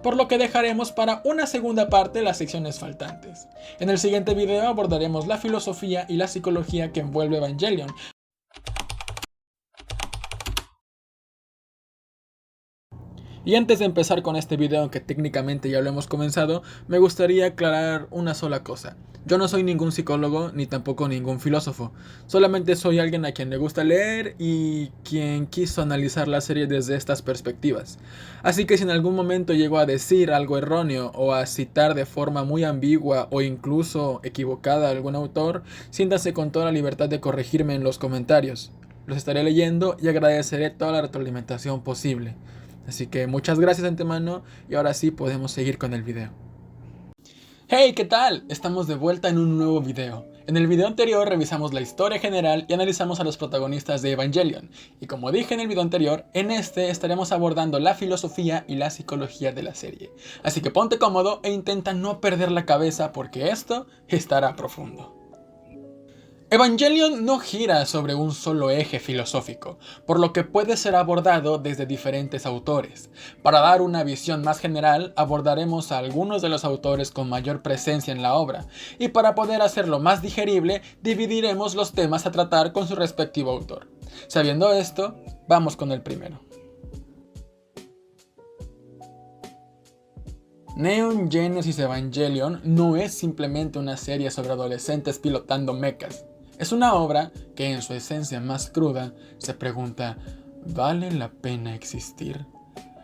por lo que dejaremos para una segunda parte las secciones faltantes. En el siguiente video abordaremos la filosofía y la psicología que envuelve Evangelion. Y antes de empezar con este video, que técnicamente ya lo hemos comenzado, me gustaría aclarar una sola cosa. Yo no soy ningún psicólogo ni tampoco ningún filósofo, solamente soy alguien a quien le gusta leer y quien quiso analizar la serie desde estas perspectivas. Así que si en algún momento llego a decir algo erróneo o a citar de forma muy ambigua o incluso equivocada a algún autor, siéntase con toda la libertad de corregirme en los comentarios. Los estaré leyendo y agradeceré toda la retroalimentación posible. Así que muchas gracias de antemano y ahora sí podemos seguir con el video. Hey, ¿qué tal? Estamos de vuelta en un nuevo video. En el video anterior revisamos la historia general y analizamos a los protagonistas de Evangelion. Y como dije en el video anterior, en este estaremos abordando la filosofía y la psicología de la serie. Así que ponte cómodo e intenta no perder la cabeza porque esto estará profundo. Evangelion no gira sobre un solo eje filosófico, por lo que puede ser abordado desde diferentes autores. Para dar una visión más general, abordaremos a algunos de los autores con mayor presencia en la obra, y para poder hacerlo más digerible, dividiremos los temas a tratar con su respectivo autor. Sabiendo esto, vamos con el primero. Neon Genesis Evangelion no es simplemente una serie sobre adolescentes pilotando mechas. Es una obra que en su esencia más cruda se pregunta, ¿vale la pena existir?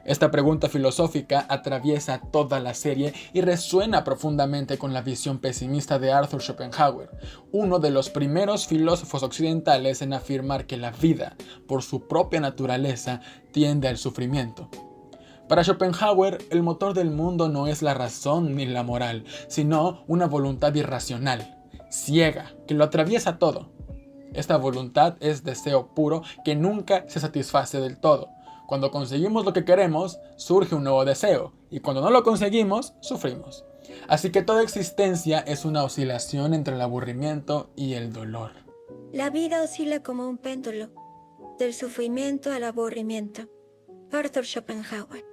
Esta pregunta filosófica atraviesa toda la serie y resuena profundamente con la visión pesimista de Arthur Schopenhauer, uno de los primeros filósofos occidentales en afirmar que la vida, por su propia naturaleza, tiende al sufrimiento. Para Schopenhauer, el motor del mundo no es la razón ni la moral, sino una voluntad irracional, ciega, que lo atraviesa todo. Esta voluntad es deseo puro que nunca se satisface del todo. Cuando conseguimos lo que queremos, surge un nuevo deseo, y cuando no lo conseguimos, sufrimos. Así que toda existencia es una oscilación entre el aburrimiento y el dolor. La vida oscila como un péndulo, del sufrimiento al aburrimiento. Arthur Schopenhauer.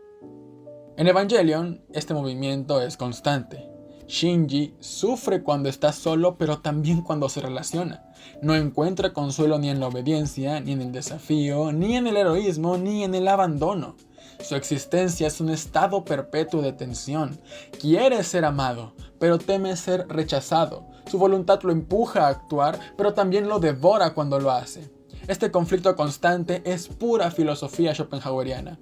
En Evangelion, este movimiento es constante. Shinji sufre cuando está solo, pero también cuando se relaciona. No encuentra consuelo ni en la obediencia, ni en el desafío, ni en el heroísmo, ni en el abandono. Su existencia es un estado perpetuo de tensión. Quiere ser amado, pero teme ser rechazado. Su voluntad lo empuja a actuar, pero también lo devora cuando lo hace. Este conflicto constante es pura filosofía schopenhaueriana.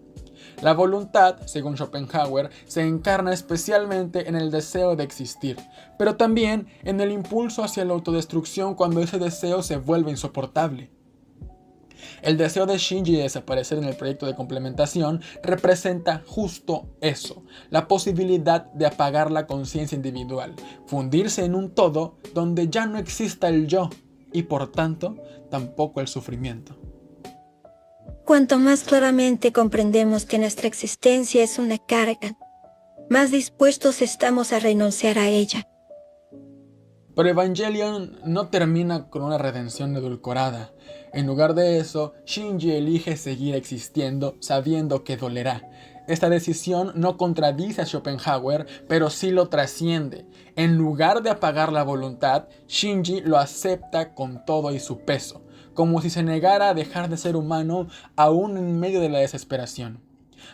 La voluntad, según Schopenhauer, se encarna especialmente en el deseo de existir, pero también en el impulso hacia la autodestrucción cuando ese deseo se vuelve insoportable. El deseo de Shinji de desaparecer en el proyecto de complementación representa justo eso, la posibilidad de apagar la conciencia individual, fundirse en un todo donde ya no exista el yo y por tanto tampoco el sufrimiento. Cuanto más claramente comprendemos que nuestra existencia es una carga, más dispuestos estamos a renunciar a ella. Pero Evangelion no termina con una redención edulcorada. En lugar de eso, Shinji elige seguir existiendo sabiendo que dolerá. Esta decisión no contradice a Schopenhauer, pero sí lo trasciende. En lugar de apagar la voluntad, Shinji lo acepta con todo y su peso, como si se negara a dejar de ser humano aún en medio de la desesperación.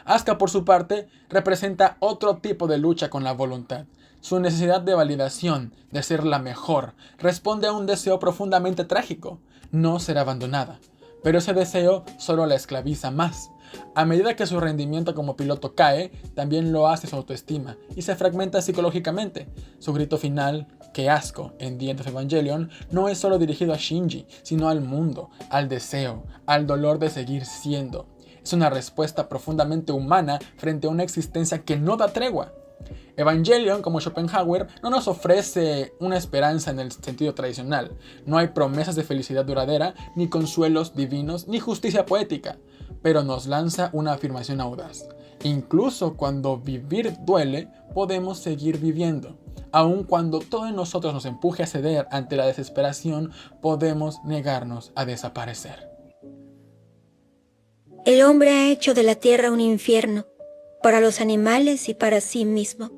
Asuka, por su parte, representa otro tipo de lucha con la voluntad. Su necesidad de validación, de ser la mejor, responde a un deseo profundamente trágico, no ser abandonada. Pero ese deseo solo la esclaviza más. A medida que su rendimiento como piloto cae, también lo hace su autoestima y se fragmenta psicológicamente. Su grito final, "Qué asco", en The End of Evangelion, no es solo dirigido a Shinji, sino al mundo, al deseo, al dolor de seguir siendo. Es una respuesta profundamente humana frente a una existencia que no da tregua. Evangelion, como Schopenhauer, no nos ofrece una esperanza en el sentido tradicional. No hay promesas de felicidad duradera, ni consuelos divinos, ni justicia poética, pero nos lanza una afirmación audaz. Incluso cuando vivir duele, podemos seguir viviendo. Aun cuando todo en nosotros nos empuje a ceder ante la desesperación, podemos negarnos a desaparecer. El hombre ha hecho de la tierra un infierno, para los animales y para sí mismo.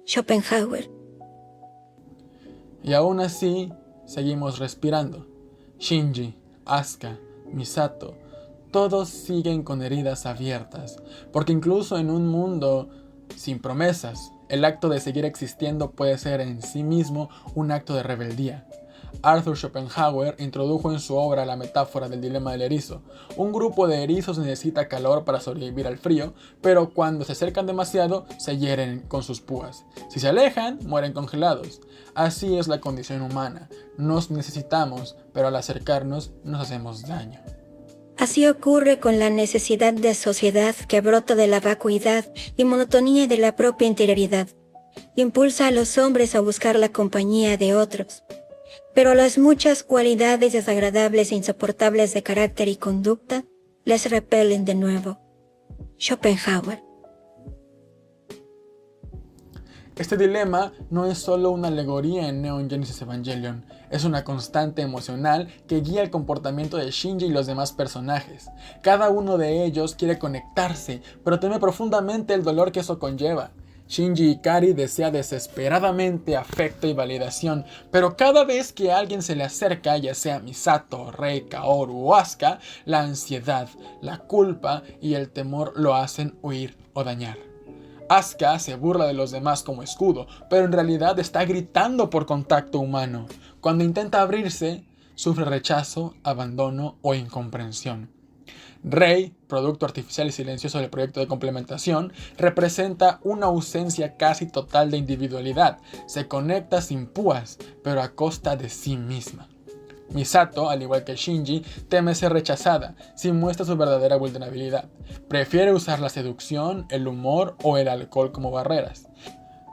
Schopenhauer. Y aún así, seguimos respirando. Shinji, Asuka, Misato, todos siguen con heridas abiertas, porque incluso en un mundo sin promesas, el acto de seguir existiendo puede ser en sí mismo un acto de rebeldía. Arthur Schopenhauer introdujo en su obra la metáfora del dilema del erizo. Un grupo de erizos necesita calor para sobrevivir al frío, pero cuando se acercan demasiado, se hieren con sus púas. Si se alejan, mueren congelados. Así es la condición humana. Nos necesitamos, pero al acercarnos nos hacemos daño. Así ocurre con la necesidad de sociedad que brota de la vacuidad y monotonía de la propia interioridad. Impulsa a los hombres a buscar la compañía de otros. Pero las muchas cualidades desagradables e insoportables de carácter y conducta les repelen de nuevo. Schopenhauer. Este dilema no es solo una alegoría en Neon Genesis Evangelion, es una constante emocional que guía el comportamiento de Shinji y los demás personajes. Cada uno de ellos quiere conectarse, pero teme profundamente el dolor que eso conlleva. Shinji Ikari desea desesperadamente afecto y validación, pero cada vez que alguien se le acerca, ya sea Misato, Rei, Kaoru o Asuka, la ansiedad, la culpa y el temor lo hacen huir o dañar. Asuka se burla de los demás como escudo, pero en realidad está gritando por contacto humano. Cuando intenta abrirse, sufre rechazo, abandono o incomprensión. Rei, producto artificial y silencioso del proyecto de complementación, representa una ausencia casi total de individualidad. Se conecta sin púas, pero a costa de sí misma. Misato, al igual que Shinji, teme ser rechazada, sin muestra su verdadera vulnerabilidad. Prefiere usar la seducción, el humor o el alcohol como barreras.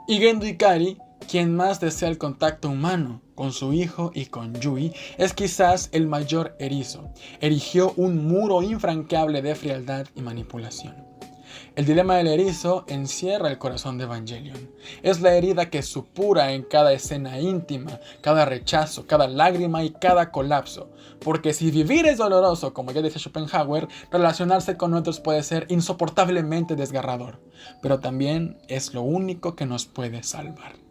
Y Gendo Ikari, quien más desea el contacto humano con su hijo y con Yui, es quizás el mayor erizo. Erigió un muro infranqueable de frialdad y manipulación. El dilema del erizo encierra el corazón de Evangelion. Es la herida que supura en cada escena íntima, cada rechazo, cada lágrima y cada colapso. Porque si vivir es doloroso, como ya dice Schopenhauer, relacionarse con otros puede ser insoportablemente desgarrador. Pero también es lo único que nos puede salvar.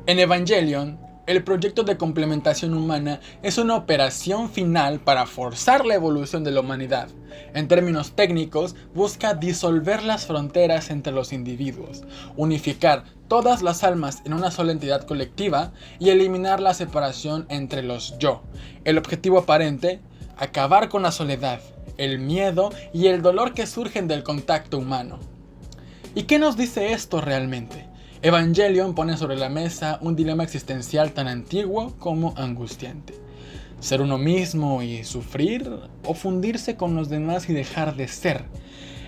En Evangelion, el proyecto de complementación humana es una operación final para forzar la evolución de la humanidad. En términos técnicos, busca disolver las fronteras entre los individuos, unificar todas las almas en una sola entidad colectiva y eliminar la separación entre los yo. El objetivo aparente, acabar con la soledad, el miedo y el dolor que surgen del contacto humano. ¿Y qué nos dice esto realmente? Evangelion pone sobre la mesa un dilema existencial tan antiguo como angustiante. ¿Ser uno mismo y sufrir? ¿O fundirse con los demás y dejar de ser?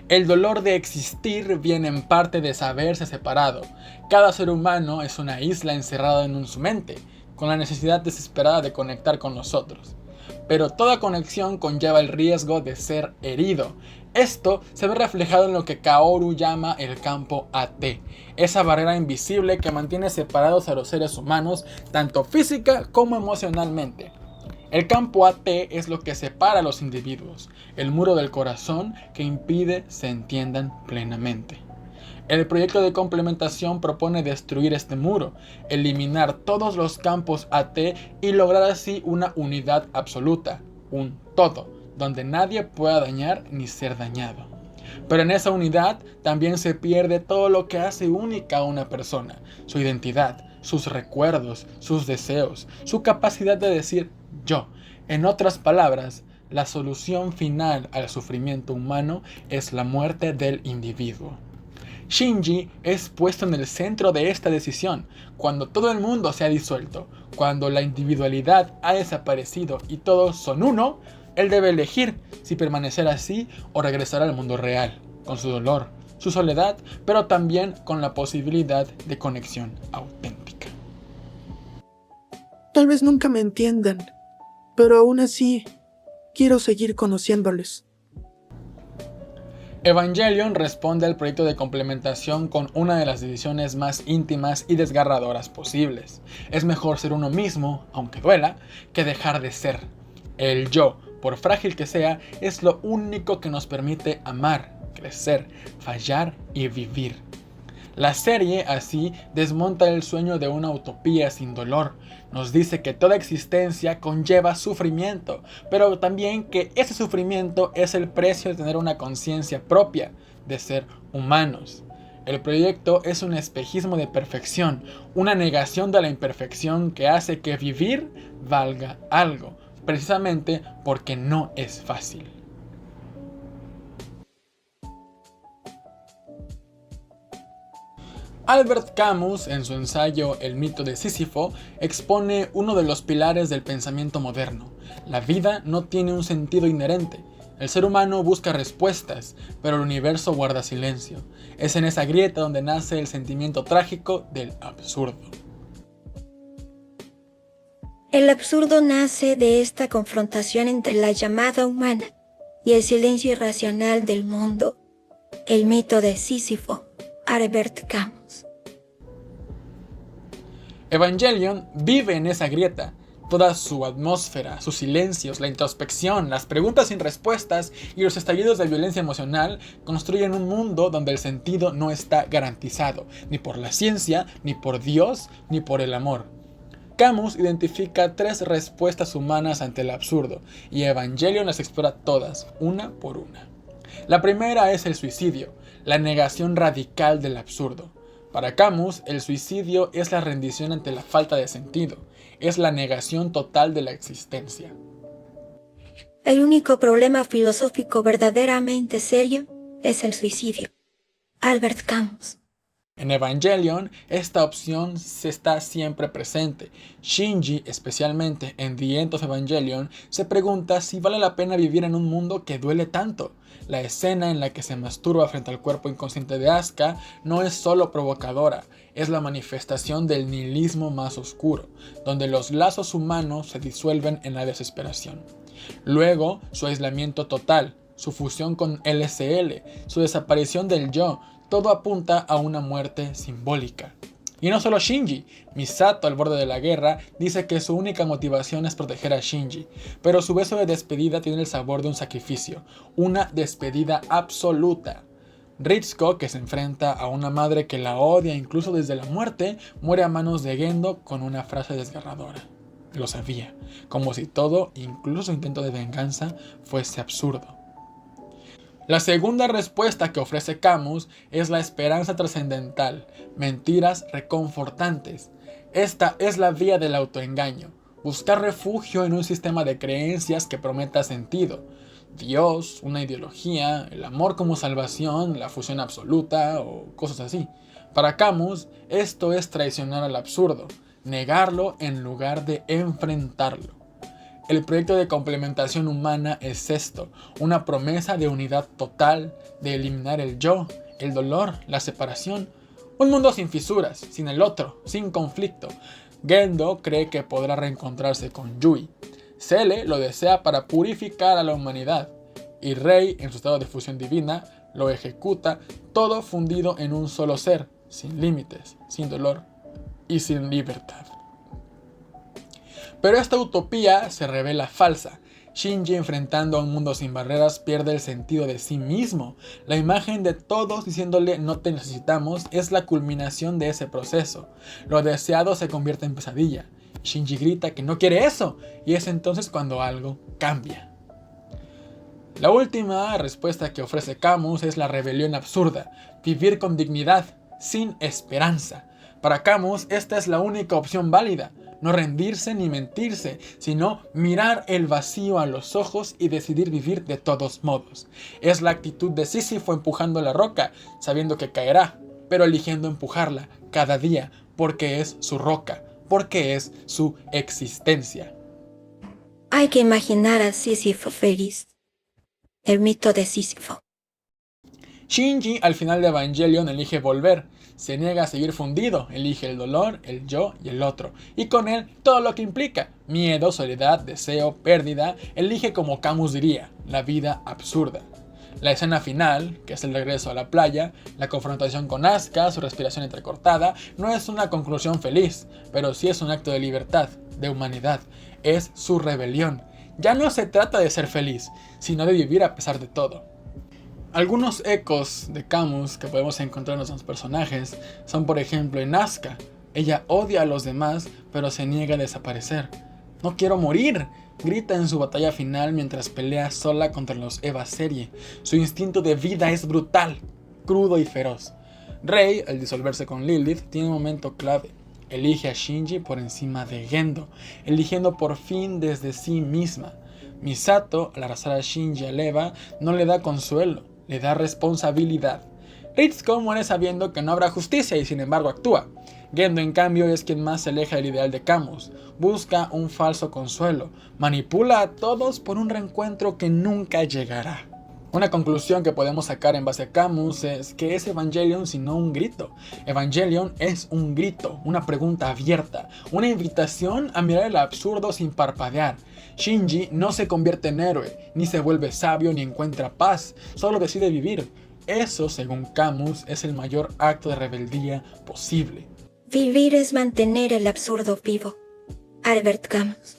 El dolor de existir viene en parte de saberse separado. Cada ser humano es una isla encerrada en su mente, con la necesidad desesperada de conectar con nosotros. Pero toda conexión conlleva el riesgo de ser herido. Esto se ve reflejado en lo que Kaoru llama el campo AT, esa barrera invisible que mantiene separados a los seres humanos, tanto física como emocionalmente. El campo AT es lo que separa a los individuos, el muro del corazón que impide se entiendan plenamente. El proyecto de complementación propone destruir este muro, eliminar todos los campos AT y lograr así una unidad absoluta, un todo, donde nadie pueda dañar ni ser dañado. Pero en esa unidad también se pierde todo lo que hace única a una persona, su identidad, sus recuerdos, sus deseos, su capacidad de decir yo. En otras palabras, la solución final al sufrimiento humano es la muerte del individuo. Shinji es puesto en el centro de esta decisión. Cuando todo el mundo se ha disuelto, cuando la individualidad ha desaparecido y todos son uno, él debe elegir si permanecer así o regresar al mundo real, con su dolor, su soledad, pero también con la posibilidad de conexión auténtica. Tal vez nunca me entiendan, pero aún así quiero seguir conociéndoles. Evangelion responde al proyecto de complementación con una de las decisiones más íntimas y desgarradoras posibles. Es mejor ser uno mismo, aunque duela, que dejar de ser. El yo, por frágil que sea, es lo único que nos permite amar, crecer, fallar y vivir. La serie, así, desmonta el sueño de una utopía sin dolor. Nos dice que toda existencia conlleva sufrimiento, pero también que ese sufrimiento es el precio de tener una conciencia propia, de ser humanos. El proyecto es un espejismo de perfección, una negación de la imperfección que hace que vivir valga algo, precisamente porque no es fácil. Albert Camus, en su ensayo El mito de Sísifo, expone uno de los pilares del pensamiento moderno. La vida no tiene un sentido inherente. El ser humano busca respuestas, pero el universo guarda silencio. Es en esa grieta donde nace el sentimiento trágico del absurdo. El absurdo nace de esta confrontación entre la llamada humana y el silencio irracional del mundo. El mito de Sísifo, Albert Camus. Evangelion vive en esa grieta. Toda su atmósfera, sus silencios, la introspección, las preguntas sin respuestas y los estallidos de violencia emocional construyen un mundo donde el sentido no está garantizado, ni por la ciencia, ni por Dios, ni por el amor. Camus identifica 3 respuestas humanas ante el absurdo, y Evangelion las explora todas, una por una. La primera es el suicidio, la negación radical del absurdo. Para Camus, el suicidio es la rendición ante la falta de sentido, es la negación total de la existencia. El único problema filosófico verdaderamente serio es el suicidio. Albert Camus. En Evangelion, esta opción está siempre presente. Shinji, especialmente en The End of Evangelion, se pregunta si vale la pena vivir en un mundo que duele tanto. La escena en la que se masturba frente al cuerpo inconsciente de Asuka no es solo provocadora, es la manifestación del nihilismo más oscuro, donde los lazos humanos se disuelven en la desesperación. Luego, su aislamiento total, su fusión con LSL, su desaparición del yo, todo apunta a una muerte simbólica. Y no solo Shinji, Misato, al borde de la guerra, dice que su única motivación es proteger a Shinji, pero su beso de despedida tiene el sabor de un sacrificio, una despedida absoluta. Ritsuko, que se enfrenta a una madre que la odia incluso desde la muerte, muere a manos de Gendo con una frase desgarradora. Lo sabía, como si todo, incluso su intento de venganza, fuese absurdo. La segunda respuesta que ofrece Camus es la esperanza trascendental, mentiras reconfortantes. Esta es la vía del autoengaño, buscar refugio en un sistema de creencias que prometa sentido. Dios, una ideología, el amor como salvación, la fusión absoluta o cosas así. Para Camus, esto es traicionar al absurdo, negarlo en lugar de enfrentarlo. El proyecto de complementación humana es esto, una promesa de unidad total, de eliminar el yo, el dolor, la separación. Un mundo sin fisuras, sin el otro, sin conflicto. Gendo cree que podrá reencontrarse con Yui. Cele lo desea para purificar a la humanidad. Y Rei, en su estado de fusión divina, lo ejecuta, todo fundido en un solo ser, sin límites, sin dolor y sin libertad. Pero esta utopía se revela falsa. Shinji, enfrentando a un mundo sin barreras, pierde el sentido de sí mismo. La imagen de todos diciéndole no te necesitamos es la culminación de ese proceso. Lo deseado se convierte en pesadilla. Shinji grita que no quiere eso, y es entonces cuando algo cambia. La última respuesta que ofrece Camus es la rebelión absurda, vivir con dignidad, sin esperanza. Para Camus, esta es la única opción válida. No rendirse ni mentirse, sino mirar el vacío a los ojos y decidir vivir de todos modos. Es la actitud de Sísifo empujando la roca, sabiendo que caerá, pero eligiendo empujarla cada día, porque es su roca, porque es su existencia. Hay que imaginar a Sísifo feliz. El mito de Sísifo. Shinji, al final de Evangelion, elige volver. Se niega a seguir fundido, elige el dolor, el yo y el otro. Y con él todo lo que implica. Miedo, soledad, deseo, pérdida. Elige, como Camus diría, la vida absurda. La escena final, que es el regreso a la playa, la confrontación con Asuka, su respiración entrecortada, no es una conclusión feliz, pero sí es un acto de libertad, de humanidad. Es su rebelión. Ya no se trata de ser feliz, sino de vivir a pesar de todo. Algunos ecos de Camus que podemos encontrar en los personajes son, por ejemplo, en Asuka. Ella odia a los demás, pero se niega a desaparecer. «No quiero morir», grita en su batalla final mientras pelea sola contra los Eva Serie. Su instinto de vida es brutal, crudo y feroz. Rei, al disolverse con Lilith, tiene un momento clave. Elige a Shinji por encima de Gendo, eligiendo por fin desde sí misma. Misato, al arrasar a Shinji al Eva, no le da consuelo, le da responsabilidad. Ritsuko muere sabiendo que no habrá justicia y sin embargo actúa. Gendo, en cambio, es quien más se aleja del ideal de Camus. Busca un falso consuelo, manipula a todos por un reencuentro que nunca llegará. Una conclusión que podemos sacar en base a Camus es que es Evangelion sino un grito. Evangelion es un grito, una pregunta abierta, una invitación a mirar el absurdo sin parpadear. Shinji no se convierte en héroe, ni se vuelve sabio ni encuentra paz, solo decide vivir. Eso, según Camus, es el mayor acto de rebeldía posible. Vivir es mantener el absurdo vivo. Albert Camus.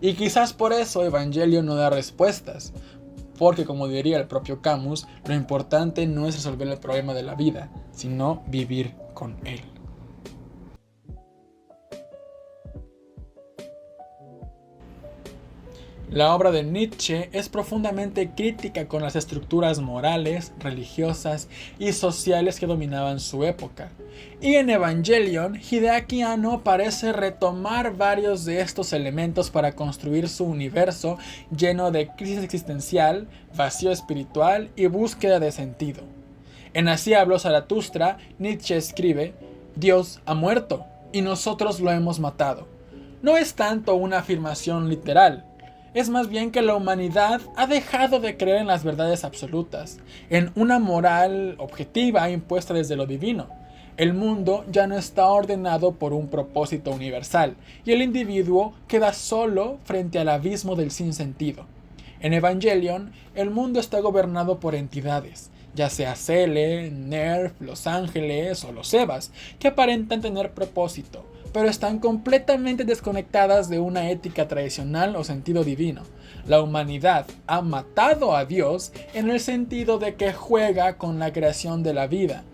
Y quizás por eso Evangelion no da respuestas. Porque, como diría el propio Camus, lo importante no es resolver el problema de la vida, sino vivir con él. La obra de Nietzsche es profundamente crítica con las estructuras morales, religiosas y sociales que dominaban su época. Y en Evangelion, Hideaki Anno parece retomar varios de estos elementos para construir su universo lleno de crisis existencial, vacío espiritual y búsqueda de sentido. En Así habló Zaratustra, Nietzsche escribe: «Dios ha muerto y nosotros lo hemos matado». No es tanto una afirmación literal. Es más bien que la humanidad ha dejado de creer en las verdades absolutas, en una moral objetiva impuesta desde lo divino. El mundo ya no está ordenado por un propósito universal, y el individuo queda solo frente al abismo del sinsentido. En Evangelion, el mundo está gobernado por entidades, ya sea Cele, Nerf, Los Ángeles o los Evas, que aparentan tener propósito, pero están completamente desconectadas de una ética tradicional o sentido divino. La humanidad ha matado a Dios en el sentido de que juega con la creación de la vida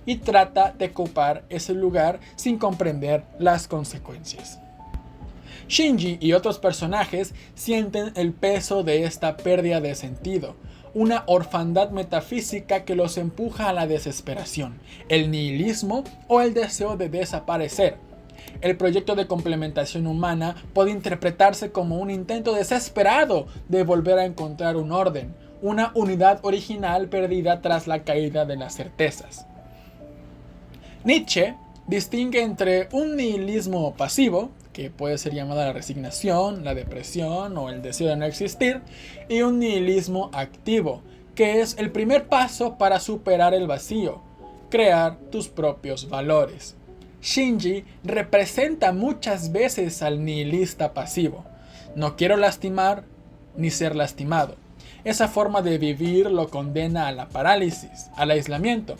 y trata de ocupar ese lugar sin comprender las consecuencias. Shinji y otros personajes sienten el peso de esta pérdida de sentido, una orfandad metafísica que los empuja a la desesperación, el nihilismo o el deseo de desaparecer. El proyecto de complementación humana puede interpretarse como un intento desesperado de volver a encontrar un orden, una unidad original perdida tras la caída de las certezas. Nietzsche distingue entre un nihilismo pasivo, que puede ser llamada la resignación, la depresión o el deseo de no existir, y un nihilismo activo, que es el primer paso para superar el vacío, crear tus propios valores. Shinji representa muchas veces al nihilista pasivo. No quiero lastimar ni ser lastimado. Esa forma de vivir lo condena a la parálisis, al aislamiento.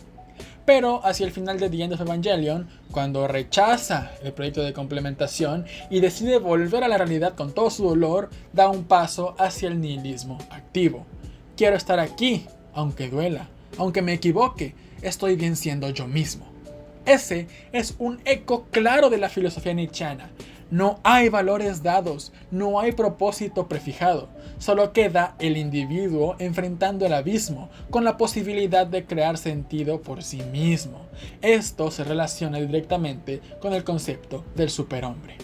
Pero hacia el final de The End of Evangelion, cuando rechaza el proyecto de complementación y decide volver a la realidad con todo su dolor, da un paso hacia el nihilismo activo. Quiero estar aquí, aunque duela, aunque me equivoque, estoy bien siendo yo mismo. Ese es un eco claro de la filosofía nietzscheana. No hay valores dados, no hay propósito prefijado, solo queda el individuo enfrentando el abismo con la posibilidad de crear sentido por sí mismo. Esto se relaciona directamente con el concepto del superhombre.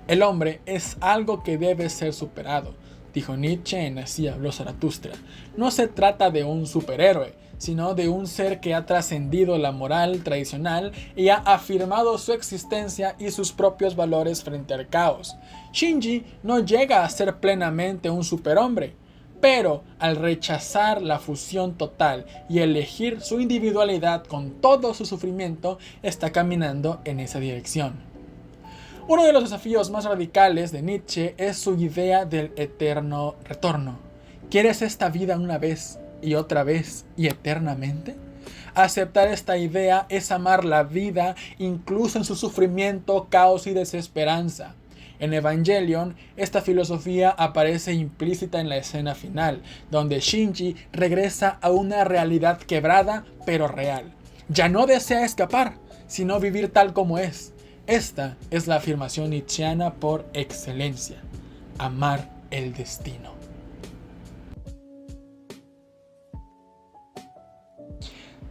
El hombre es algo que debe ser superado, dijo Nietzsche en Así habló Zaratustra. No se trata de un superhéroe, sino de un ser que ha trascendido la moral tradicional y ha afirmado su existencia y sus propios valores frente al caos. Shinji no llega a ser plenamente un superhombre, pero al rechazar la fusión total y elegir su individualidad con todo su sufrimiento, está caminando en esa dirección. Uno de los desafíos más radicales de Nietzsche es su idea del eterno retorno. ¿Quieres esta vida una vez y otra vez y eternamente? Aceptar esta idea es amar la vida incluso en su sufrimiento, caos y desesperanza. En Evangelion, esta filosofía aparece implícita en la escena final, donde Shinji regresa a una realidad quebrada pero real. Ya no desea escapar, sino vivir tal como es. Esta es la afirmación nietzscheana por excelencia: amar el destino.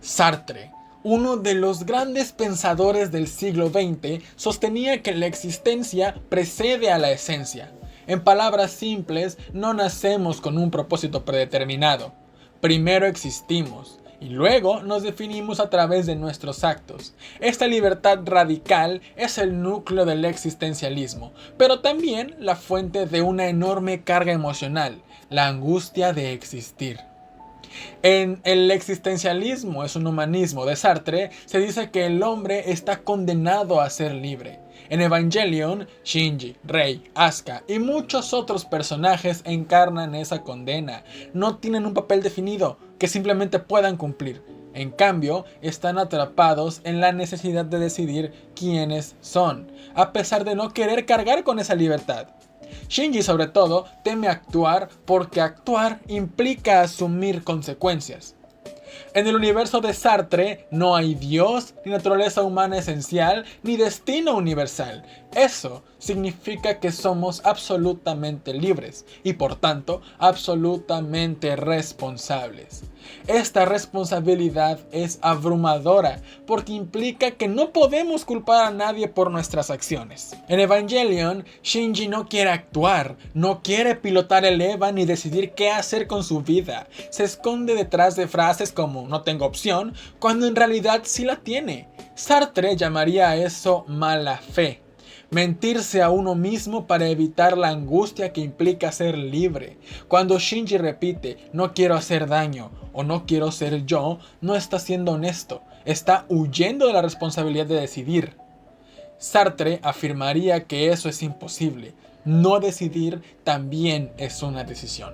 Sartre, uno de los grandes pensadores del siglo XX, sostenía que la existencia precede a la esencia. En palabras simples, no nacemos con un propósito predeterminado. Primero existimos y luego nos definimos a través de nuestros actos. Esta libertad radical es el núcleo del existencialismo, pero también la fuente de una enorme carga emocional, la angustia de existir. En El existencialismo es un humanismo de Sartre, se dice que el hombre está condenado a ser libre. En Evangelion, Shinji, Rei, Asuka y muchos otros personajes encarnan esa condena. No tienen un papel definido que simplemente puedan cumplir. En cambio, están atrapados en la necesidad de decidir quiénes son, a pesar de no querer cargar con esa libertad. Shinji, sobre todo, teme actuar porque actuar implica asumir consecuencias. En el universo de Sartre no hay Dios, ni naturaleza humana esencial, ni destino universal. Eso significa que somos absolutamente libres y por tanto absolutamente responsables. Esta responsabilidad es abrumadora porque implica que no podemos culpar a nadie por nuestras acciones. En Evangelion, Shinji no quiere actuar, no quiere pilotar el EVA ni decidir qué hacer con su vida. Se esconde detrás de frases como "no tengo opción", cuando en realidad sí la tiene. Sartre llamaría a eso mala fe. Mentirse a uno mismo para evitar la angustia que implica ser libre. Cuando Shinji repite "no quiero hacer daño" o "no quiero ser yo", no está siendo honesto, está huyendo de la responsabilidad de decidir. Sartre afirmaría que eso es imposible. No decidir también es una decisión.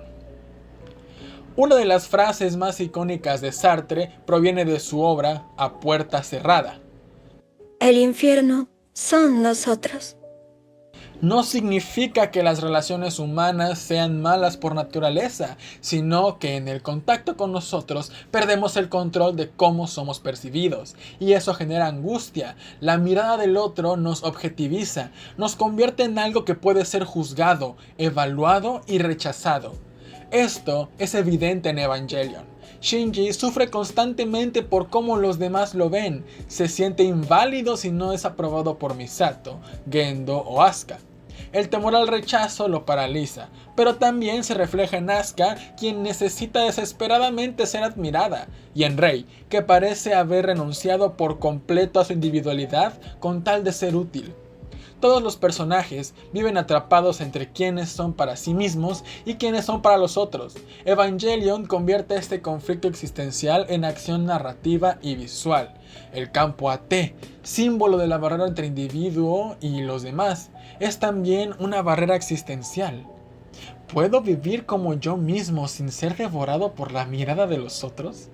Una de las frases más icónicas de Sartre proviene de su obra A Puerta Cerrada. El infierno son nosotros. No significa que las relaciones humanas sean malas por naturaleza, sino que en el contacto con nosotros perdemos el control de cómo somos percibidos, y eso genera angustia. La mirada del otro nos objetiviza, nos convierte en algo que puede ser juzgado, evaluado y rechazado. Esto es evidente en Evangelion. Shinji sufre constantemente por cómo los demás lo ven, se siente inválido si no es aprobado por Misato, Gendo o Asuka. El temor al rechazo lo paraliza, pero también se refleja en Asuka, quien necesita desesperadamente ser admirada, y en Rei, que parece haber renunciado por completo a su individualidad con tal de ser útil. Todos los personajes viven atrapados entre quienes son para sí mismos y quienes son para los otros. Evangelion convierte este conflicto existencial en acción narrativa y visual. El campo AT, símbolo de la barrera entre individuo y los demás, es también una barrera existencial. ¿Puedo vivir como yo mismo sin ser devorado por la mirada de los otros?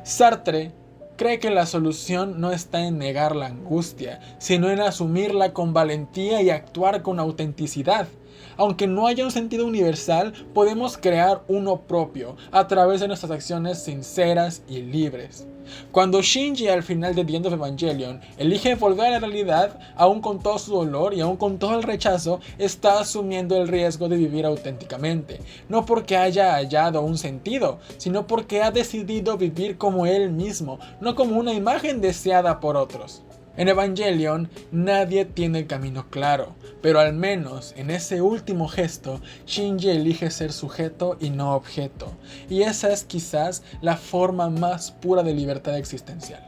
Sartre cree que la solución no está en negar la angustia, sino en asumirla con valentía y actuar con autenticidad. Aunque no haya un sentido universal, podemos crear uno propio a través de nuestras acciones sinceras y libres. Cuando Shinji al final de The End of Evangelion elige volver a la realidad, aún con todo su dolor y aún con todo el rechazo, está asumiendo el riesgo de vivir auténticamente. No porque haya hallado un sentido, sino porque ha decidido vivir como él mismo, no como una imagen deseada por otros. En Evangelion nadie tiene el camino claro, pero al menos en ese último gesto, Shinji elige ser sujeto y no objeto, y esa es quizás la forma más pura de libertad existencial.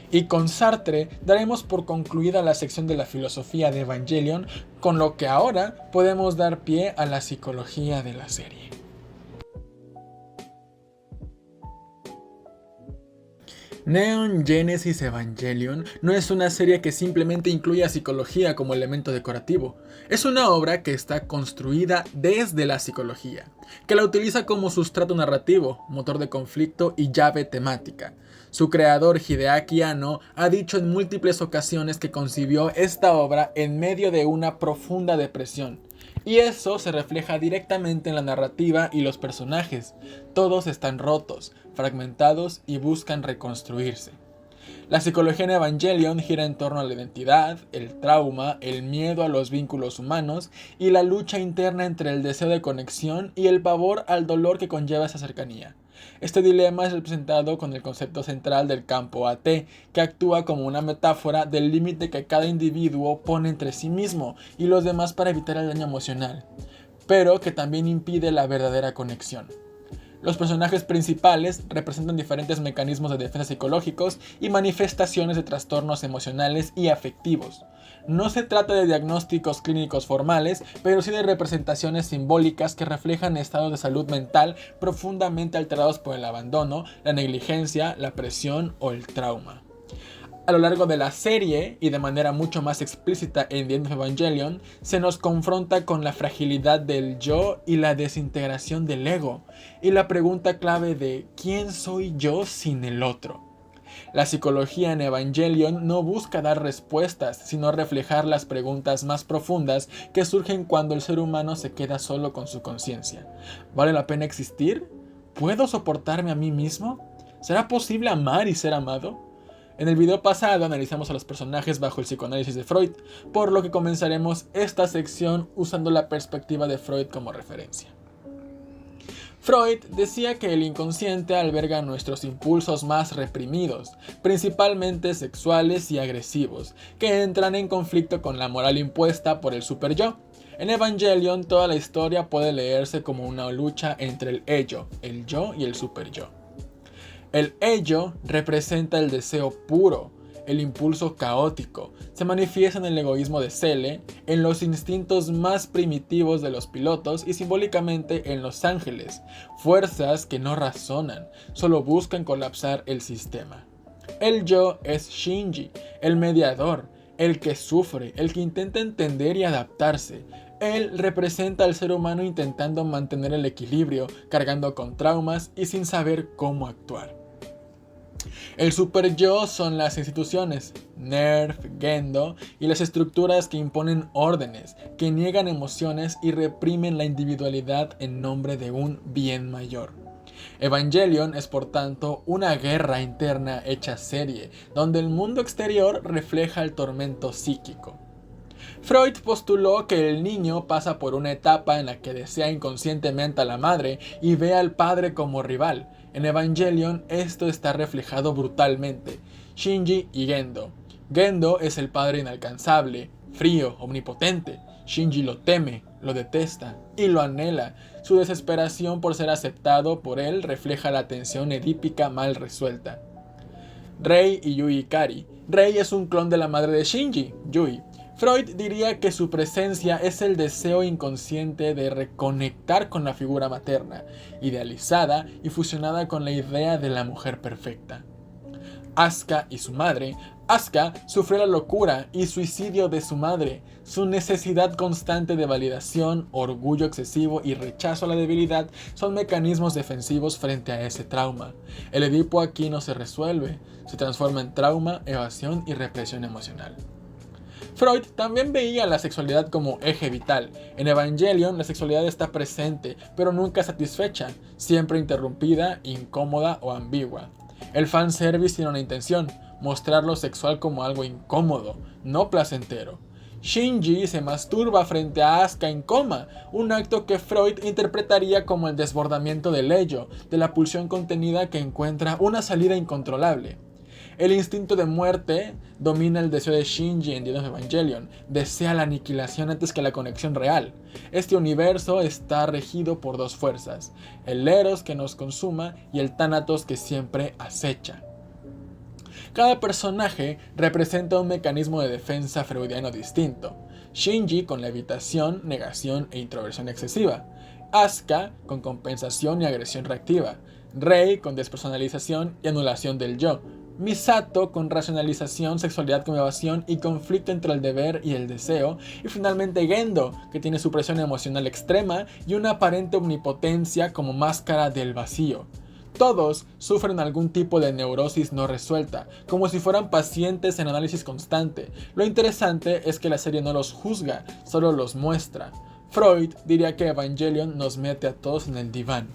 Y con Sartre daremos por concluida la sección de la filosofía de Evangelion, con lo que ahora podemos dar pie a la psicología de la serie. Neon Genesis Evangelion no es una serie que simplemente incluye a psicología como elemento decorativo. Es una obra que está construida desde la psicología, que la utiliza como sustrato narrativo, motor de conflicto y llave temática. Su creador Hideaki Anno ha dicho en múltiples ocasiones que concibió esta obra en medio de una profunda depresión. Y eso se refleja directamente en la narrativa y los personajes. Todos están rotos, fragmentados y buscan reconstruirse. La psicología en Evangelion gira en torno a la identidad, el trauma, el miedo a los vínculos humanos y la lucha interna entre el deseo de conexión y el pavor al dolor que conlleva esa cercanía. Este dilema es representado con el concepto central del campo AT, que actúa como una metáfora del límite que cada individuo pone entre sí mismo y los demás para evitar el daño emocional, pero que también impide la verdadera conexión. Los personajes principales representan diferentes mecanismos de defensa psicológicos y manifestaciones de trastornos emocionales y afectivos. No se trata de diagnósticos clínicos formales, pero sí de representaciones simbólicas que reflejan estados de salud mental profundamente alterados por el abandono, la negligencia, la presión o el trauma. A lo largo de la serie, y de manera mucho más explícita en The End of Evangelion, se nos confronta con la fragilidad del yo y la desintegración del ego, y la pregunta clave de ¿quién soy yo sin el otro? La psicología en Evangelion no busca dar respuestas, sino reflejar las preguntas más profundas que surgen cuando el ser humano se queda solo con su conciencia. ¿Vale la pena existir? ¿Puedo soportarme a mí mismo? ¿Será posible amar y ser amado? En el video pasado analizamos a los personajes bajo el psicoanálisis de Freud, por lo que comenzaremos esta sección usando la perspectiva de Freud como referencia. Freud decía que el inconsciente alberga nuestros impulsos más reprimidos, principalmente sexuales y agresivos, que entran en conflicto con la moral impuesta por el superyo. En Evangelion, toda la historia puede leerse como una lucha entre el ello, el yo y el superyo. El ello representa el deseo puro, el impulso caótico, se manifiesta en el egoísmo de Cele, en los instintos más primitivos de los pilotos y simbólicamente en los ángeles, fuerzas que no razonan, solo buscan colapsar el sistema. El yo es Shinji, el mediador, el que sufre, el que intenta entender y adaptarse. Él representa al ser humano intentando mantener el equilibrio, cargando con traumas y sin saber cómo actuar. El superyo son las instituciones, Nerf, Gendo y las estructuras que imponen órdenes, que niegan emociones y reprimen la individualidad en nombre de un bien mayor. Evangelion es por tanto una guerra interna hecha serie, donde el mundo exterior refleja el tormento psíquico. Freud postuló que el niño pasa por una etapa en la que desea inconscientemente a la madre y ve al padre como rival. En Evangelion esto está reflejado brutalmente. Shinji y Gendo. Gendo es el padre inalcanzable, frío, omnipotente. Shinji lo teme, lo detesta y lo anhela. Su desesperación por ser aceptado por él refleja la tensión edípica mal resuelta. Rei y Yui Ikari. Rei es un clon de la madre de Shinji, Yui. Freud diría que su presencia es el deseo inconsciente de reconectar con la figura materna, idealizada y fusionada con la idea de la mujer perfecta. Asuka y su madre. Asuka sufrió la locura y suicidio de su madre. Su necesidad constante de validación, orgullo excesivo y rechazo a la debilidad son mecanismos defensivos frente a ese trauma. El Edipo aquí no se resuelve, se transforma en trauma, evasión y represión emocional. Freud también veía la sexualidad como eje vital. En Evangelion la sexualidad está presente, pero nunca satisfecha, siempre interrumpida, incómoda o ambigua. El fanservice tiene una intención, mostrar lo sexual como algo incómodo, no placentero. Shinji se masturba frente a Asuka en coma, un acto que Freud interpretaría como el desbordamiento del ello, de la pulsión contenida que encuentra una salida incontrolable. El instinto de muerte domina el deseo de Shinji en The End of Evangelion, desea la aniquilación antes que la conexión real. Este universo está regido por dos fuerzas, el Eros que nos consuma y el Thanatos que siempre acecha. Cada personaje representa un mecanismo de defensa freudiano distinto. Shinji con la evitación, negación e introversión excesiva. Asuka con compensación y agresión reactiva. Rei con despersonalización y anulación del yo. Misato con racionalización, sexualidad con evasión y conflicto entre el deber y el deseo, y finalmente Gendo, que tiene supresión emocional extrema y una aparente omnipotencia como máscara del vacío. Todos sufren algún tipo de neurosis no resuelta, como si fueran pacientes en análisis constante. Lo interesante es que la serie no los juzga, solo los muestra. Freud diría que Evangelion nos mete a todos en el diván.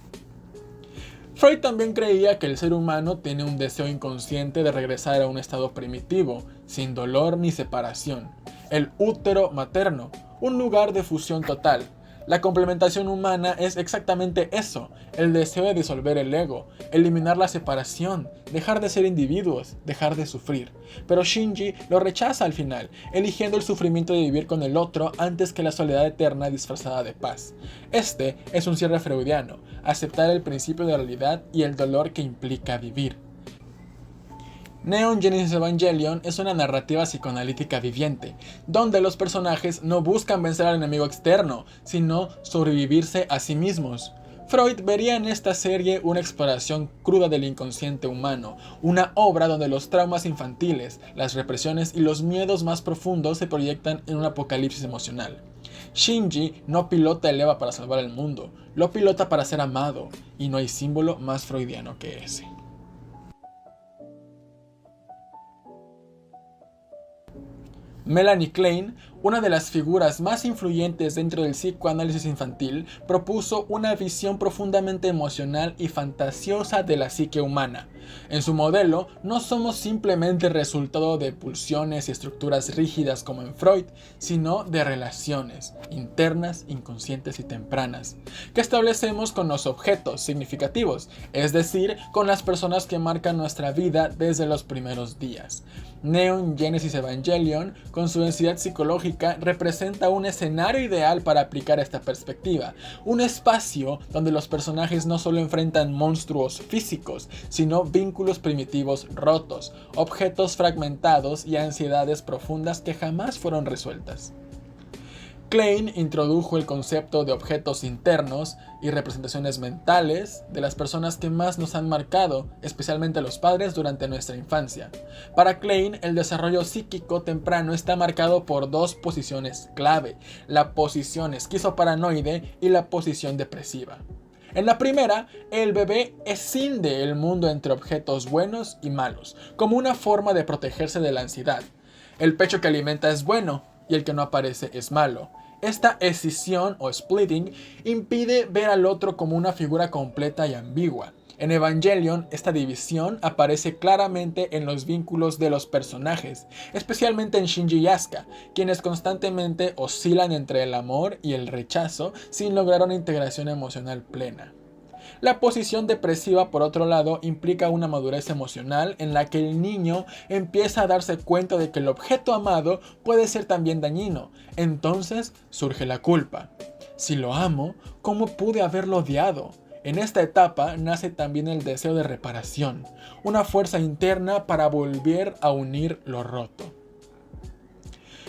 Freud también creía que el ser humano tiene un deseo inconsciente de regresar a un estado primitivo, sin dolor ni separación. El útero materno, un lugar de fusión total. La complementación humana es exactamente eso, el deseo de disolver el ego, eliminar la separación, dejar de ser individuos, dejar de sufrir. Pero Shinji lo rechaza al final, eligiendo el sufrimiento de vivir con el otro antes que la soledad eterna disfrazada de paz. Este es un cierre freudiano, aceptar el principio de realidad y el dolor que implica vivir. Neon Genesis Evangelion es una narrativa psicoanalítica viviente, donde los personajes no buscan vencer al enemigo externo, sino sobrevivirse a sí mismos. Freud vería en esta serie una exploración cruda del inconsciente humano, una obra donde los traumas infantiles, las represiones y los miedos más profundos se proyectan en un apocalipsis emocional. Shinji no pilota el Eva para salvar el mundo, lo pilota para ser amado, y no hay símbolo más freudiano que ese. Melanie Klein, una de las figuras más influyentes dentro del psicoanálisis infantil, propuso una visión profundamente emocional y fantasiosa de la psique humana. En su modelo, no somos simplemente resultado de pulsiones y estructuras rígidas como en Freud, sino de relaciones internas, inconscientes y tempranas, que establecemos con los objetos significativos, es decir, con las personas que marcan nuestra vida desde los primeros días. Neon Genesis Evangelion, con su densidad psicológica, representa un escenario ideal para aplicar esta perspectiva, un espacio donde los personajes no solo enfrentan monstruos físicos, sino vínculos primitivos rotos, objetos fragmentados y ansiedades profundas que jamás fueron resueltas. Klein introdujo el concepto de objetos internos y representaciones mentales de las personas que más nos han marcado, especialmente los padres durante nuestra infancia. Para Klein, el desarrollo psíquico temprano está marcado por dos posiciones clave, la posición esquizoparanoide y la posición depresiva. En la primera, el bebé escinde el mundo entre objetos buenos y malos, como una forma de protegerse de la ansiedad. El pecho que alimenta es bueno, y el que no aparece es malo. Esta escisión o splitting impide ver al otro como una figura completa y ambigua. En Evangelion, esta división aparece claramente en los vínculos de los personajes, especialmente en Shinji y Asuka, quienes constantemente oscilan entre el amor y el rechazo sin lograr una integración emocional plena. La posición depresiva, por otro lado, implica una madurez emocional en la que el niño empieza a darse cuenta de que el objeto amado puede ser también dañino. Entonces surge la culpa. Si lo amo, ¿cómo pude haberlo odiado? En esta etapa nace también el deseo de reparación, una fuerza interna para volver a unir lo roto.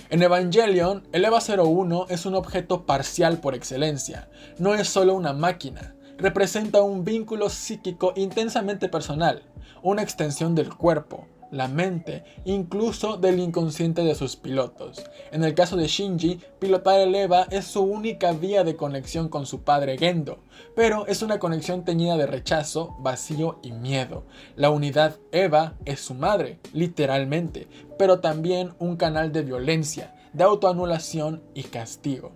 En Evangelion, el EVA 01 es un objeto parcial por excelencia, no es solo una máquina. Representa un vínculo psíquico intensamente personal, una extensión del cuerpo, la mente, incluso del inconsciente de sus pilotos. En el caso de Shinji, pilotar el EVA es su única vía de conexión con su padre Gendo, pero es una conexión teñida de rechazo, vacío y miedo. La unidad EVA es su madre, literalmente, pero también un canal de violencia, de autoanulación y castigo.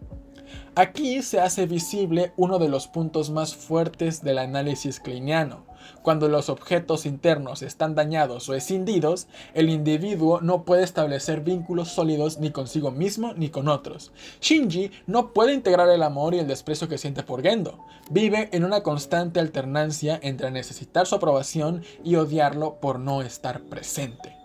Aquí se hace visible uno de los puntos más fuertes del análisis kleiniano. Cuando los objetos internos están dañados o escindidos, el individuo no puede establecer vínculos sólidos ni consigo mismo ni con otros. Shinji no puede integrar el amor y el desprecio que siente por Gendo. Vive en una constante alternancia entre necesitar su aprobación y odiarlo por no estar presente.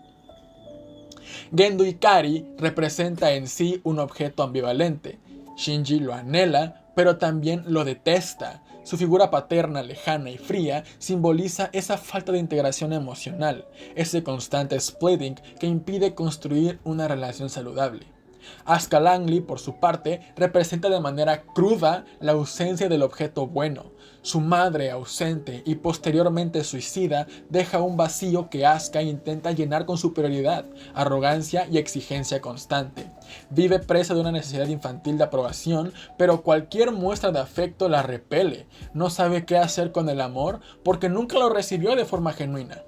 Gendo Ikari representa en sí un objeto ambivalente. Shinji lo anhela, pero también lo detesta. Su figura paterna, lejana y fría simboliza esa falta de integración emocional, ese constante splitting que impide construir una relación saludable. Asuka Langley, por su parte, representa de manera cruda la ausencia del objeto bueno. Su madre, ausente y posteriormente suicida, deja un vacío que Asuka intenta llenar con superioridad, arrogancia y exigencia constante. Vive presa de una necesidad infantil de aprobación, pero cualquier muestra de afecto la repele. No sabe qué hacer con el amor porque nunca lo recibió de forma genuina.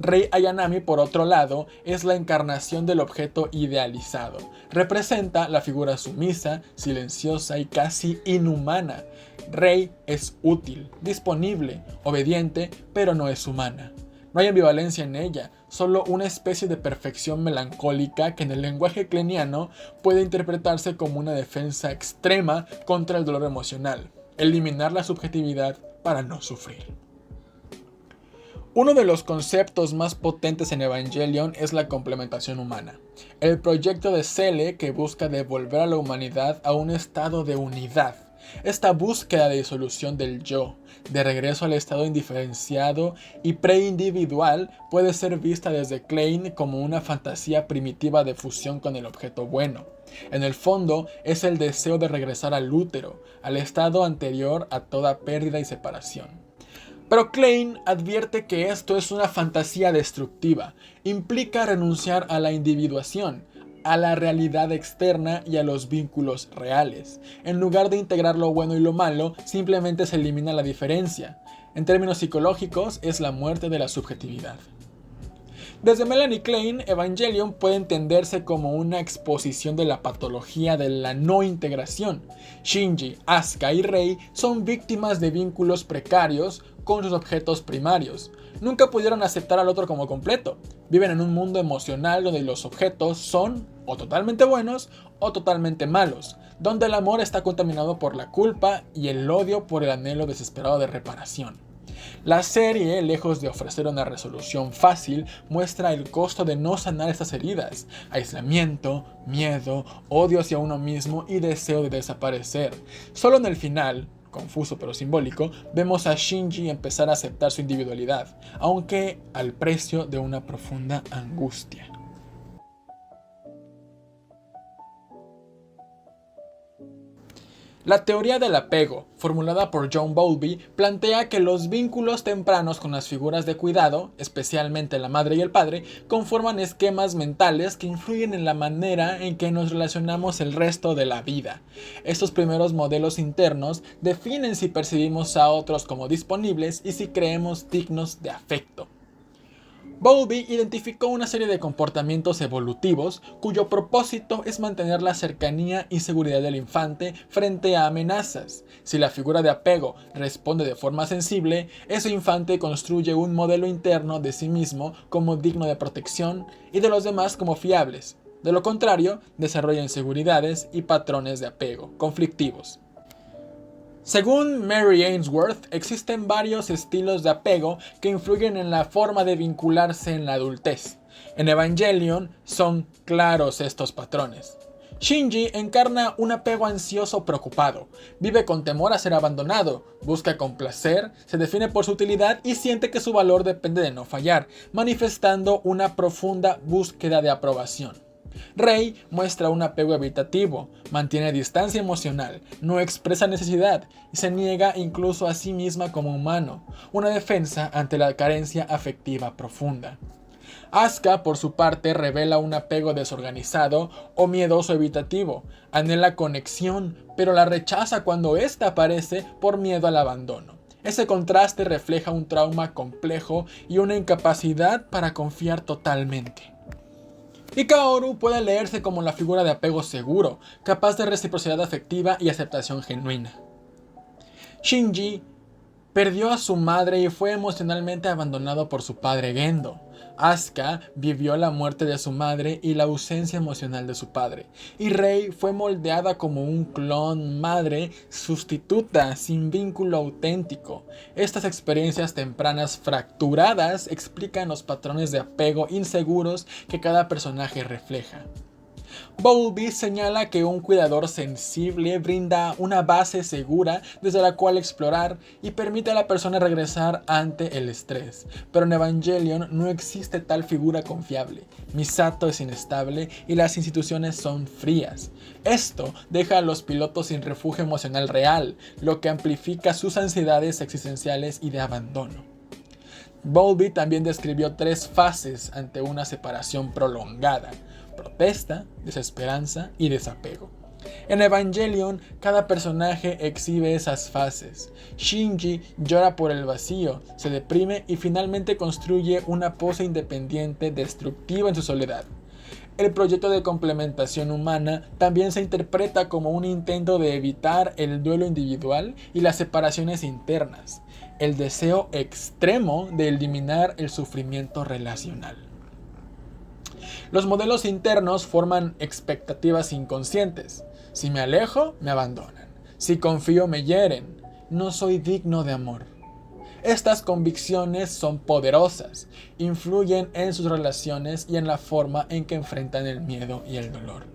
Rei Ayanami, por otro lado, es la encarnación del objeto idealizado. Representa la figura sumisa, silenciosa y casi inhumana. Rei es útil, disponible, obediente, pero no es humana. No hay ambivalencia en ella, solo una especie de perfección melancólica que en el lenguaje kleniano puede interpretarse como una defensa extrema contra el dolor emocional, eliminar la subjetividad para no sufrir. Uno de los conceptos más potentes en Evangelion es la complementación humana. El proyecto de Cele que busca devolver a la humanidad a un estado de unidad. Esta búsqueda de disolución del yo, de regreso al estado indiferenciado y preindividual, puede ser vista desde Klein como una fantasía primitiva de fusión con el objeto bueno. En el fondo, es el deseo de regresar al útero, al estado anterior a toda pérdida y separación. Pero Klein advierte que esto es una fantasía destructiva, implica renunciar a la individuación, a la realidad externa y a los vínculos reales. En lugar de integrar lo bueno y lo malo, simplemente se elimina la diferencia. En términos psicológicos, es la muerte de la subjetividad. Desde Melanie Klein, Evangelion puede entenderse como una exposición de la patología de la no integración. Shinji, Asuka y Rei son víctimas de vínculos precarios con sus objetos primarios. Nunca pudieron aceptar al otro como completo. Viven en un mundo emocional donde los objetos son o totalmente buenos o totalmente malos, donde el amor está contaminado por la culpa y el odio por el anhelo desesperado de reparación. La serie, lejos de ofrecer una resolución fácil, muestra el costo de no sanar estas heridas: aislamiento, miedo, odio hacia uno mismo y deseo de desaparecer. Solo en el final, confuso pero simbólico, vemos a Shinji empezar a aceptar su individualidad, aunque al precio de una profunda angustia. La teoría del apego, formulada por John Bowlby, plantea que los vínculos tempranos con las figuras de cuidado, especialmente la madre y el padre, conforman esquemas mentales que influyen en la manera en que nos relacionamos el resto de la vida. Estos primeros modelos internos definen si percibimos a otros como disponibles y si creemos dignos de afecto. Bowlby identificó una serie de comportamientos evolutivos cuyo propósito es mantener la cercanía y seguridad del infante frente a amenazas. Si la figura de apego responde de forma sensible, ese infante construye un modelo interno de sí mismo como digno de protección y de los demás como fiables. De lo contrario, desarrolla inseguridades y patrones de apego conflictivos. Según Mary Ainsworth, existen varios estilos de apego que influyen en la forma de vincularse en la adultez. En Evangelion son claros estos patrones. Shinji encarna un apego ansioso preocupado, vive con temor a ser abandonado, busca complacer, se define por su utilidad y siente que su valor depende de no fallar, manifestando una profunda búsqueda de aprobación. Rei muestra un apego evitativo, mantiene distancia emocional, no expresa necesidad y se niega incluso a sí misma como humano, una defensa ante la carencia afectiva profunda. Asuka, por su parte, revela un apego desorganizado o miedoso evitativo, anhela conexión, pero la rechaza cuando ésta aparece por miedo al abandono. Ese contraste refleja un trauma complejo y una incapacidad para confiar totalmente. Y Kaoru puede leerse como la figura de apego seguro, capaz de reciprocidad afectiva y aceptación genuina. Shinji perdió a su madre y fue emocionalmente abandonado por su padre Gendo. Asuka vivió la muerte de su madre y la ausencia emocional de su padre. Y Rei fue moldeada como un clon madre sustituta sin vínculo auténtico. Estas experiencias tempranas fracturadas explican los patrones de apego inseguros que cada personaje refleja. Bowlby señala que un cuidador sensible brinda una base segura desde la cual explorar y permite a la persona regresar ante el estrés. Pero en Evangelion no existe tal figura confiable. Misato es inestable y las instituciones son frías. Esto deja a los pilotos sin refugio emocional real, lo que amplifica sus ansiedades existenciales y de abandono. Bowlby también describió 3 fases ante una separación prolongada: protesta, desesperanza y desapego. En Evangelion, cada personaje exhibe esas fases. Shinji llora por el vacío, se deprime y finalmente construye una pose independiente destructiva en su soledad. El proyecto de complementación humana también se interpreta como un intento de evitar el duelo individual y las separaciones internas, el deseo extremo de eliminar el sufrimiento relacional. Los modelos internos forman expectativas inconscientes. Si me alejo, me abandonan. Si confío, me hieren. No soy digno de amor. Estas convicciones son poderosas, influyen en sus relaciones y en la forma en que enfrentan el miedo y el dolor.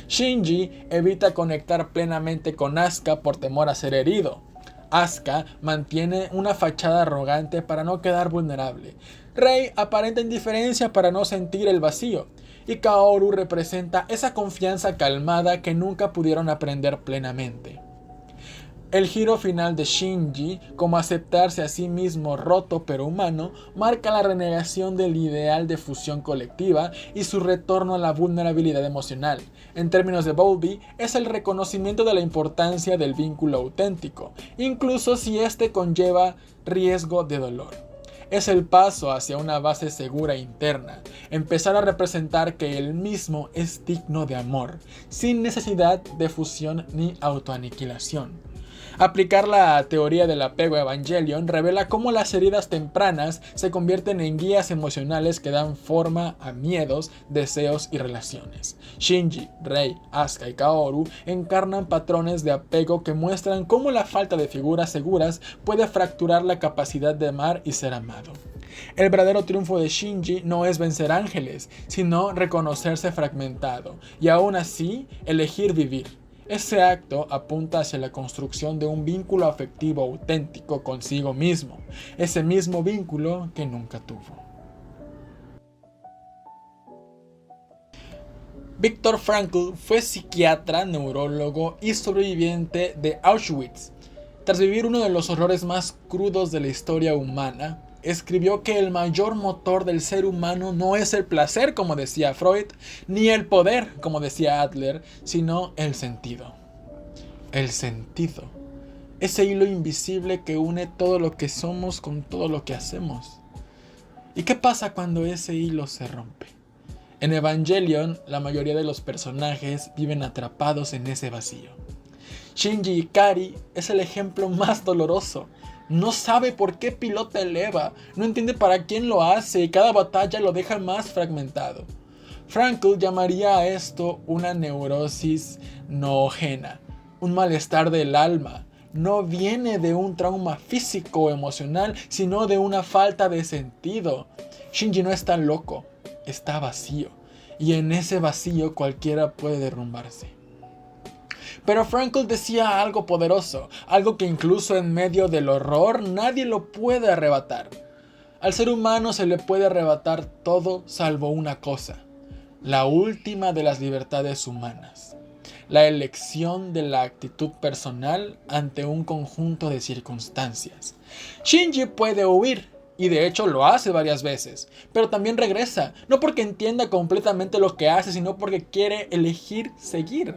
Shinji evita conectar plenamente con Asuka por temor a ser herido. Asuka mantiene una fachada arrogante para no quedar vulnerable. Rei aparenta indiferencia para no sentir el vacío. Y Kaoru representa esa confianza calmada que nunca pudieron aprender plenamente. El giro final de Shinji, como aceptarse a sí mismo roto pero humano, marca la renegación del ideal de fusión colectiva y su retorno a la vulnerabilidad emocional. En términos de Bowlby, es el reconocimiento de la importancia del vínculo auténtico, incluso si este conlleva riesgo de dolor. Es el paso hacia una base segura interna, empezar a representar que él mismo es digno de amor, sin necesidad de fusión ni autoaniquilación. Aplicar la teoría del apego a Evangelion revela cómo las heridas tempranas se convierten en guías emocionales que dan forma a miedos, deseos y relaciones. Shinji, Rei, Asuka y Kaoru encarnan patrones de apego que muestran cómo la falta de figuras seguras puede fracturar la capacidad de amar y ser amado. El verdadero triunfo de Shinji no es vencer ángeles, sino reconocerse fragmentado y aún así elegir vivir. Ese acto apunta hacia la construcción de un vínculo afectivo auténtico consigo mismo, ese mismo vínculo que nunca tuvo. Viktor Frankl fue psiquiatra, neurólogo y sobreviviente de Auschwitz. Tras vivir uno de los horrores más crudos de la historia humana, escribió que el mayor motor del ser humano no es el placer, como decía Freud, ni el poder, como decía Adler, sino el sentido. El sentido. Ese hilo invisible que une todo lo que somos con todo lo que hacemos. ¿Y qué pasa cuando ese hilo se rompe? En Evangelion, la mayoría de los personajes viven atrapados en ese vacío. Shinji Ikari es el ejemplo más doloroso. No sabe por qué pilota el EVA, no entiende para quién lo hace y cada batalla lo deja más fragmentado. Frankl llamaría a esto una neurosis noógena, un malestar del alma. No viene de un trauma físico o emocional, sino de una falta de sentido. Shinji no está loco, está vacío, y en ese vacío cualquiera puede derrumbarse. Pero Frankl decía algo poderoso, algo que incluso en medio del horror nadie lo puede arrebatar. Al ser humano se le puede arrebatar todo salvo una cosa, la última de las libertades humanas, la elección de la actitud personal ante un conjunto de circunstancias. Shinji puede huir, y de hecho lo hace varias veces, pero también regresa, no porque entienda completamente lo que hace, sino porque quiere elegir seguir.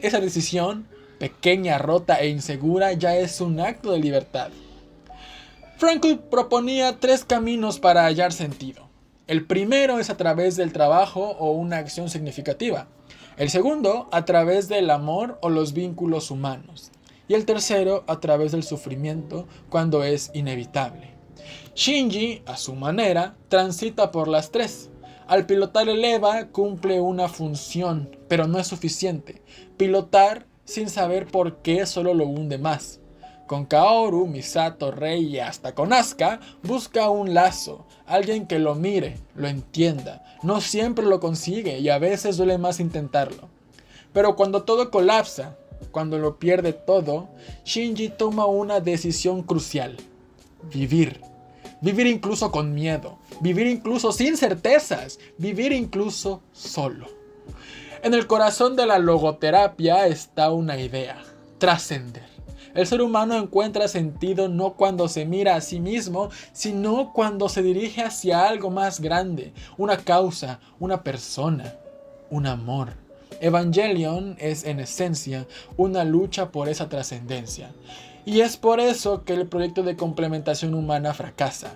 Esa decisión, pequeña, rota e insegura, ya es un acto de libertad. Frankl proponía 3 caminos para hallar sentido. El primero es a través del trabajo o una acción significativa. El segundo, a través del amor o los vínculos humanos. Y el tercero, a través del sufrimiento, cuando es inevitable. Shinji, a su manera, transita por las 3. Al pilotar el EVA cumple una función, pero no es suficiente. Pilotar sin saber por qué solo lo hunde más. Con Kaoru, Misato, Rei y hasta con Asuka, busca un lazo, alguien que lo mire, lo entienda. No siempre lo consigue y a veces duele más intentarlo. Pero cuando todo colapsa, cuando lo pierde todo, Shinji toma una decisión crucial: vivir. Vivir incluso con miedo, vivir incluso sin certezas, vivir incluso solo. En el corazón de la logoterapia está una idea: trascender. El ser humano encuentra sentido no cuando se mira a sí mismo, sino cuando se dirige hacia algo más grande, una causa, una persona, un amor. Evangelion es en esencia una lucha por esa trascendencia. Y es por eso que el proyecto de complementación humana fracasa.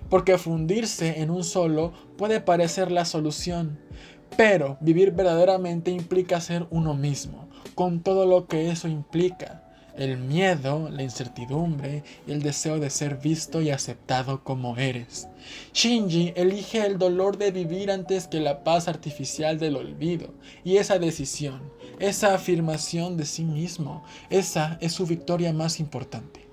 Porque fundirse en un solo puede parecer la solución. Pero vivir verdaderamente implica ser uno mismo, con todo lo que eso implica. El miedo, la incertidumbre y el deseo de ser visto y aceptado como eres. Shinji elige el dolor de vivir antes que la paz artificial del olvido. Y esa decisión, esa afirmación de sí mismo, esa es su victoria más importante.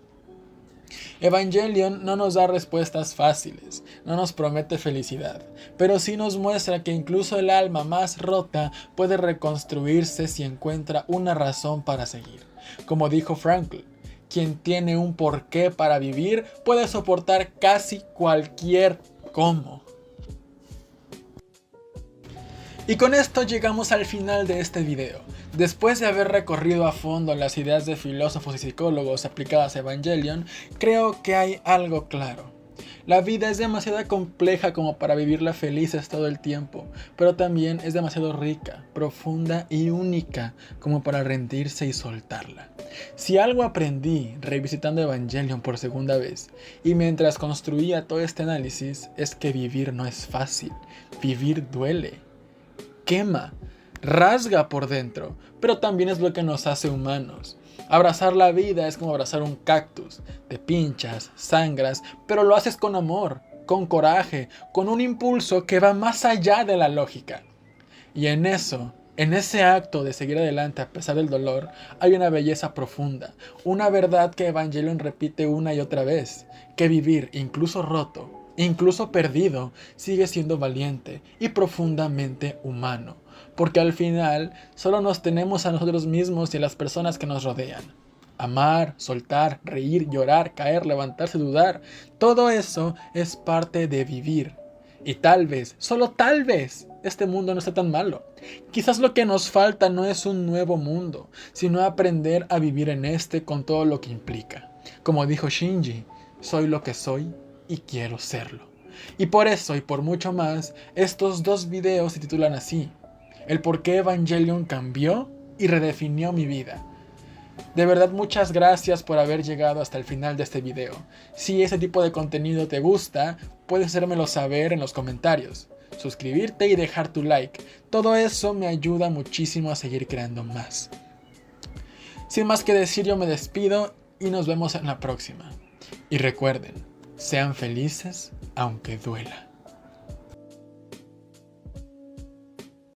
Evangelion no nos da respuestas fáciles, no nos promete felicidad, pero sí nos muestra que incluso el alma más rota puede reconstruirse si encuentra una razón para seguir. Como dijo Frankl, quien tiene un porqué para vivir puede soportar casi cualquier cómo. Y con esto llegamos al final de este video. Después de haber recorrido a fondo las ideas de filósofos y psicólogos aplicadas a Evangelion, creo que hay algo claro. La vida es demasiado compleja como para vivirla felices todo el tiempo, pero también es demasiado rica, profunda y única como para rendirse y soltarla. Si algo aprendí revisitando Evangelion por segunda vez, y mientras construía todo este análisis, es que vivir no es fácil, vivir duele, quema, rasga por dentro, pero también es lo que nos hace humanos. Abrazar la vida es como abrazar un cactus. Te pinchas, sangras, pero lo haces con amor, con coraje, con un impulso que va más allá de la lógica. Y en ese acto de seguir adelante a pesar del dolor, hay una belleza profunda, una verdad que Evangelion repite una y otra vez, que vivir, incluso roto, incluso perdido, sigue siendo valiente y profundamente humano. Porque al final solo nos tenemos a nosotros mismos y a las personas que nos rodean. Amar, soltar, reír, llorar, caer, levantarse, dudar. Todo eso es parte de vivir. Y tal vez, solo tal vez, este mundo no está tan malo. Quizás lo que nos falta no es un nuevo mundo, sino aprender a vivir en este con todo lo que implica. Como dijo Shinji, soy lo que soy y quiero serlo. Y por eso y por mucho más, estos dos videos se titulan así: el por qué Evangelion cambió y redefinió mi vida. De verdad, muchas gracias por haber llegado hasta el final de este video. Si ese tipo de contenido te gusta, puedes hacérmelo saber en los comentarios, suscribirte y dejar tu like. Todo eso me ayuda muchísimo a seguir creando más. Sin más que decir, yo me despido y nos vemos en la próxima. Y recuerden, sean felices aunque duela.